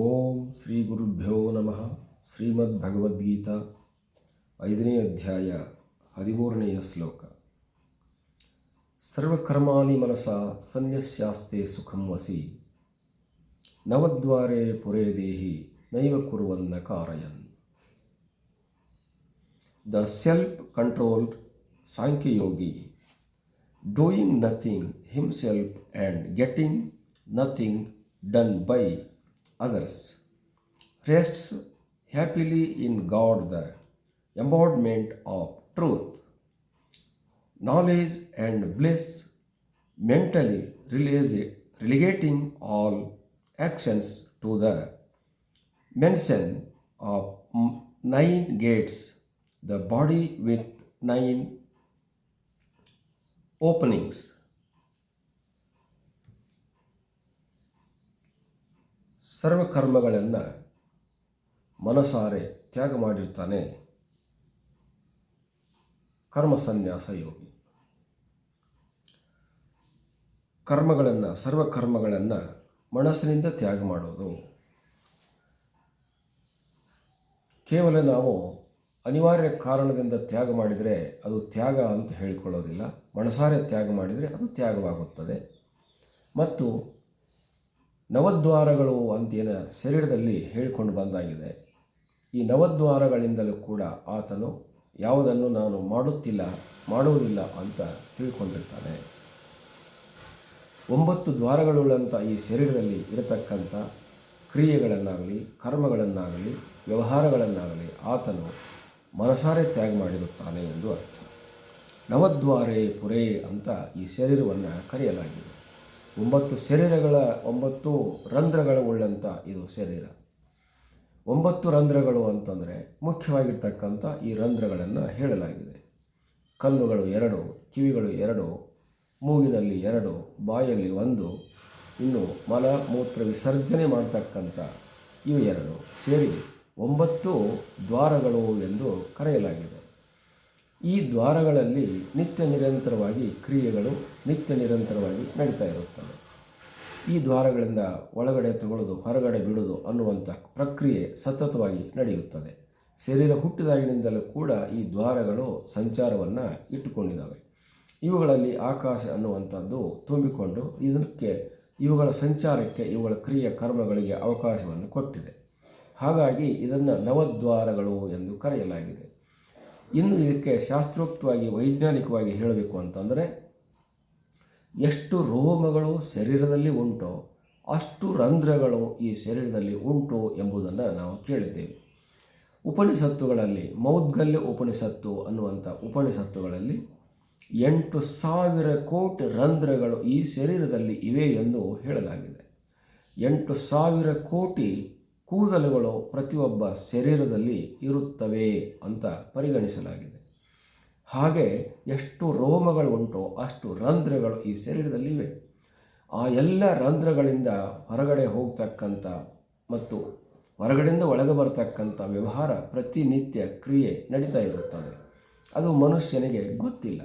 ಓಂ ಶ್ರೀ ಗುರುಭ್ಯೋ ನಮಃ. ಶ್ರೀಮದ್ ಭಗವದ್ಗೀತಾ 5ನೇ ಅಧ್ಯಾಯ 13ನೆಯ ಶ್ಲೋಕ. ಸರ್ವಕರ್ಮಾಣಿ ಮನಸಾ ಸನ್ಯಸ್ಯಾಸ್ತೆ ಸುಖಂ ವಸಿ ನವದ್ವಾರೆ ಪುರೇ ದೇಹಿ ನೈವ ಕುರ್ವನ್ನ ಕಾರಯನ್. The self controlled Sankhya yogi, doing nothing himself and getting nothing done by others, rests happily in God, the embodiment of truth, knowledge and bliss, mentally relegating all actions to the mention of 9 gates, the body with 9 openings. ಸರ್ವಕರ್ಮಗಳನ್ನು ಮನಸಾರೆ ತ್ಯಾಗ ಮಾಡಿರ್ತಾನೆ ಕರ್ಮಸನ್ಯಾಸ ಯೋಗಿ. ಸರ್ವಕರ್ಮಗಳನ್ನು ಮನಸ್ಸಿನಿಂದ ತ್ಯಾಗ ಮಾಡೋದು. ಕೇವಲ ನಾವು ಅನಿವಾರ್ಯ ಕಾರಣದಿಂದ ತ್ಯಾಗ ಮಾಡಿದರೆ ಅದು ತ್ಯಾಗ ಅಂತ ಹೇಳಿಕೊಳ್ಳೋದಿಲ್ಲ. ಮನಸಾರೆ ತ್ಯಾಗ ಮಾಡಿದರೆ ಅದು ತ್ಯಾಗವಾಗುತ್ತದೆ. ಮತ್ತು ನವದ್ವಾರಗಳು ಅಂತೇನ ಶರೀರದಲ್ಲಿ ಹೇಳಿಕೊಂಡು ಬಂದಾಗಿದೆ. ಈ ನವದ್ವಾರಗಳಿಂದಲೂ ಕೂಡ ಆತನು ಯಾವುದನ್ನು ನಾನು ಮಾಡುವುದಿಲ್ಲ ಅಂತ ತಿಳ್ಕೊಂಡಿರ್ತಾನೆ. 9 ದ್ವಾರಗಳುಳ್ಳಂಥ ಈ ಶರೀರದಲ್ಲಿ ಇರತಕ್ಕಂಥ ಕ್ರಿಯೆಗಳನ್ನಾಗಲಿ, ಕರ್ಮಗಳನ್ನಾಗಲಿ, ವ್ಯವಹಾರಗಳನ್ನಾಗಲಿ ಆತನು ಮನಸಾರೆ ತ್ಯಾಗ ಮಾಡಿರುತ್ತಾನೆ ಎಂದು ಅರ್ಥ. ನವದ್ವಾರೆ ಪುರೇ ಅಂತ ಈ ಶರೀರವನ್ನು ಕರೆಯಲಾಗಿದೆ. 9 ಶರೀರಗಳ 9 ರಂಧ್ರಗಳು ಉಳ್ಳಂಥ ಇದು ಶರೀರ. 9 ರಂಧ್ರಗಳು ಅಂತಂದರೆ ಮುಖ್ಯವಾಗಿರ್ತಕ್ಕಂಥ ಈ ರಂಧ್ರಗಳನ್ನು ಹೇಳಲಾಗಿದೆ. ಕಣ್ಣುಗಳು 2, ಕಿವಿಗಳು 2, ಮೂಗಿನಲ್ಲಿ 2, ಬಾಯಲ್ಲಿ 1, ಇನ್ನು ಮಲ ಮೂತ್ರ ವಿಸರ್ಜನೆ ಮಾಡ್ತಕ್ಕಂಥ ಇವು 2 ಸೇರಿ 9 ದ್ವಾರಗಳು ಎಂದು ಕರೆಯಲಾಗಿದೆ. ಈ ದ್ವಾರಗಳಲ್ಲಿ ನಿತ್ಯ ನಿರಂತರವಾಗಿ ಕ್ರಿಯೆಗಳು ನಿರಂತರವಾಗಿ ನಡೀತಾ ಇರುತ್ತವೆ. ಈ ದ್ವಾರಗಳಿಂದ ಒಳಗಡೆ ತಗೊಳ್ಳೋದು, ಹೊರಗಡೆ ಬಿಡೋದು ಅನ್ನುವಂಥ ಪ್ರಕ್ರಿಯೆ ಸತತವಾಗಿ ನಡೆಯುತ್ತದೆ. ಶರೀರ ಹುಟ್ಟಿದಾಗಿನಿಂದಲೂ ಕೂಡ ಈ ದ್ವಾರಗಳು ಸಂಚಾರವನ್ನು ಇಟ್ಟುಕೊಂಡಿದ್ದಾವೆ. ಇವುಗಳಲ್ಲಿ ಆಕಾಶ ಅನ್ನುವಂಥದ್ದು ತುಂಬಿಕೊಂಡು ಇವುಗಳ ಸಂಚಾರಕ್ಕೆ, ಇವುಗಳ ಕ್ರಿಯೆ ಕರ್ಮಗಳಿಗೆ ಅವಕಾಶವನ್ನು ಕೊಟ್ಟಿದೆ. ಹಾಗಾಗಿ ಇದನ್ನು ನವದ್ವಾರಗಳು ಎಂದು ಕರೆಯಲಾಗಿದೆ. ಇನ್ನು ಇದಕ್ಕೆ ಶಾಸ್ತ್ರೋಕ್ತವಾಗಿ ವೈಜ್ಞಾನಿಕವಾಗಿ ಹೇಳಬೇಕು ಅಂತಂದರೆ, ಎಷ್ಟು ರೋಮಗಳು ಶರೀರದಲ್ಲಿ ಉಂಟೋ ಅಷ್ಟು ರಂಧ್ರಗಳು ಈ ಶರೀರದಲ್ಲಿ ಉಂಟು ಎಂಬುದನ್ನು ನಾವು ಕೇಳಿದ್ದೇವೆ. ಉಪನಿಷತ್ತುಗಳಲ್ಲಿ ಮೌದ್ಗಲ್ಯ ಉಪನಿಷತ್ತು ಅನ್ನುವಂಥ ಉಪನಿಷತ್ತುಗಳಲ್ಲಿ 8,000 ಕೋಟಿ ರಂಧ್ರಗಳು ಈ ಶರೀರದಲ್ಲಿ ಇವೆ ಎಂದು ಹೇಳಲಾಗಿದೆ. 8,000 ಕೋಟಿ ಕೂದಲುಗಳು ಪ್ರತಿಯೊಬ್ಬ ಶರೀರದಲ್ಲಿ ಇರುತ್ತವೆ ಅಂತ ಪರಿಗಣಿಸಲಾಗಿದೆ. ಹಾಗೆ ಎಷ್ಟು ರೋಮಗಳು ಉಂಟೋ ಅಷ್ಟು ರಂಧ್ರಗಳು ಈ ಶರೀರದಲ್ಲಿವೆ. ಆ ಎಲ್ಲ ರಂಧ್ರಗಳಿಂದ ಹೊರಗಡೆ ಹೋಗ್ತಕ್ಕಂಥ ಮತ್ತು ಹೊರಗಡೆಯಿಂದ ಒಳಗೆ ಬರ್ತಕ್ಕಂಥ ವ್ಯವಹಾರ, ಪ್ರತಿನಿತ್ಯ ಕ್ರಿಯೆ ನಡೀತಾ ಇರುತ್ತದೆ. ಅದು ಮನುಷ್ಯನಿಗೆ ಗೊತ್ತಿಲ್ಲ.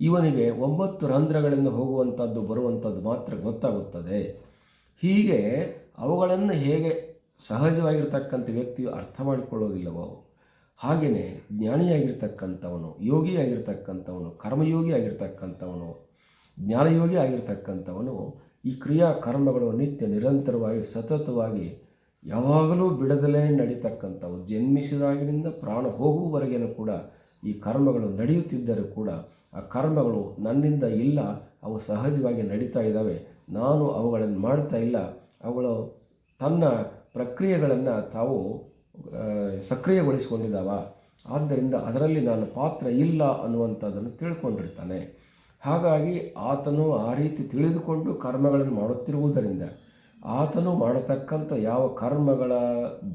ಇವನಿಗೆ 9 ರಂಧ್ರಗಳಿಂದ ಹೋಗುವಂಥದ್ದು ಬರುವಂಥದ್ದು ಮಾತ್ರ ಗೊತ್ತಾಗುತ್ತದೆ. ಹೀಗೆ ಅವುಗಳನ್ನು ಹೇಗೆ ಸಹಜವಾಗಿರ್ತಕ್ಕಂಥ ವ್ಯಕ್ತಿಯು ಅರ್ಥ ಮಾಡಿಕೊಳ್ಳೋದಿಲ್ಲವೋ ಹಾಗೆಯೇ ಜ್ಞಾನಿಯಾಗಿರ್ತಕ್ಕಂಥವನು, ಯೋಗಿಯಾಗಿರ್ತಕ್ಕಂಥವನು, ಕರ್ಮಯೋಗಿ ಆಗಿರ್ತಕ್ಕಂಥವನು, ಜ್ಞಾನಯೋಗಿ ಆಗಿರ್ತಕ್ಕಂಥವನು ಈ ಕ್ರಿಯಾ ಕರ್ಮಗಳು ನಿತ್ಯ ನಿರಂತರವಾಗಿ ಸತತವಾಗಿ ಯಾವಾಗಲೂ ಬಿಡದಲೇ ನಡೀತಕ್ಕಂಥವು. ಜನ್ಮಿಸಿದಾಗಿನಿಂದ ಪ್ರಾಣ ಹೋಗುವವರೆಗೇನೂ ಕೂಡ ಈ ಕರ್ಮಗಳು ನಡೆಯುತ್ತಿದ್ದರೂ ಕೂಡ ಆ ಕರ್ಮಗಳು ನನ್ನಿಂದ ಇಲ್ಲ, ಅವು ಸಹಜವಾಗಿ ನಡೀತಾ ಇದ್ದಾವೆ, ನಾನು ಅವುಗಳನ್ನು ಮಾಡ್ತಾ ಇಲ್ಲ, ಅವುಗಳು ತನ್ನ ಪ್ರಕ್ರಿಯೆಗಳನ್ನು ತಾವು ಸಕ್ರಿಯಗೊಳಿಸಿಕೊಂಡಿದ್ದಾವ, ಆದ್ದರಿಂದ ಅದರಲ್ಲಿ ನಾನು ಪಾತ್ರ ಇಲ್ಲ ಅನ್ನುವಂಥದ್ದನ್ನು ತಿಳ್ಕೊಂಡಿರ್ತಾನೆ. ಹಾಗಾಗಿ ಆತನು ಆ ರೀತಿ ತಿಳಿದುಕೊಂಡು ಕರ್ಮಗಳನ್ನು ಮಾಡುತ್ತಿರುವುದರಿಂದ ಆತನು ಮಾಡತಕ್ಕಂಥ ಯಾವ ಕರ್ಮಗಳ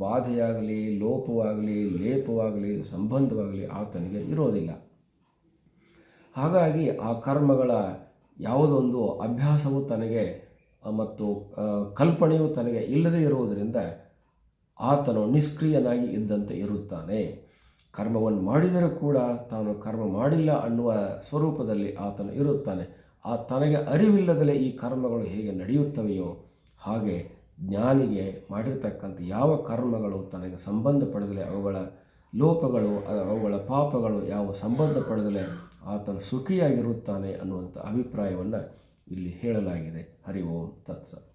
ಬಾಧೆಯಾಗಲಿ, ಲೋಪವಾಗಲಿ, ಲೇಪವಾಗಲಿ, ಸಂಬಂಧವಾಗಲಿ ಆತನಿಗೆ ಇರೋದಿಲ್ಲ. ಹಾಗಾಗಿ ಆ ಕರ್ಮಗಳ ಯಾವುದೊಂದು ಅಭ್ಯಾಸವು ತನಗೆ ಮತ್ತು ಕಲ್ಪನೆಯು ತನಗೆ ಇಲ್ಲದೇ ಇರುವುದರಿಂದ ಆತನು ನಿಷ್ಕ್ರಿಯನಾಗಿ ಇದ್ದಂತೆ ಇರುತ್ತಾನೆ. ಕರ್ಮವನ್ನು ಮಾಡಿದರೂ ಕೂಡ ತಾನು ಕರ್ಮ ಮಾಡಿಲ್ಲ ಅನ್ನುವ ಸ್ವರೂಪದಲ್ಲಿ ಆತನು ಇರುತ್ತಾನೆ. ತನಗೆ ಅರಿವಿಲ್ಲದಲೇ ಈ ಕರ್ಮಗಳು ಹೇಗೆ ನಡೆಯುತ್ತವೆಯೋ ಹಾಗೆ ಜ್ಞಾನಿಗೆ ಮಾಡಿರ್ತಕ್ಕಂಥ ಯಾವ ಕರ್ಮಗಳು ತನಗೆ ಸಂಬಂಧಪಡದಲೆ, ಅವುಗಳ ಲೋಪಗಳು, ಅವುಗಳ ಪಾಪಗಳು ಯಾವ ಸಂಬಂಧಪಡದಲೆ ಆತನು ಸುಖಿಯಾಗಿರುತ್ತಾನೆ ಅನ್ನುವಂಥ ಅಭಿಪ್ರಾಯವನ್ನು ಇಲ್ಲಿ ಹೇಳಲಾಗಿದೆ. ಹರಿ ಓಂ ತತ್ಸ.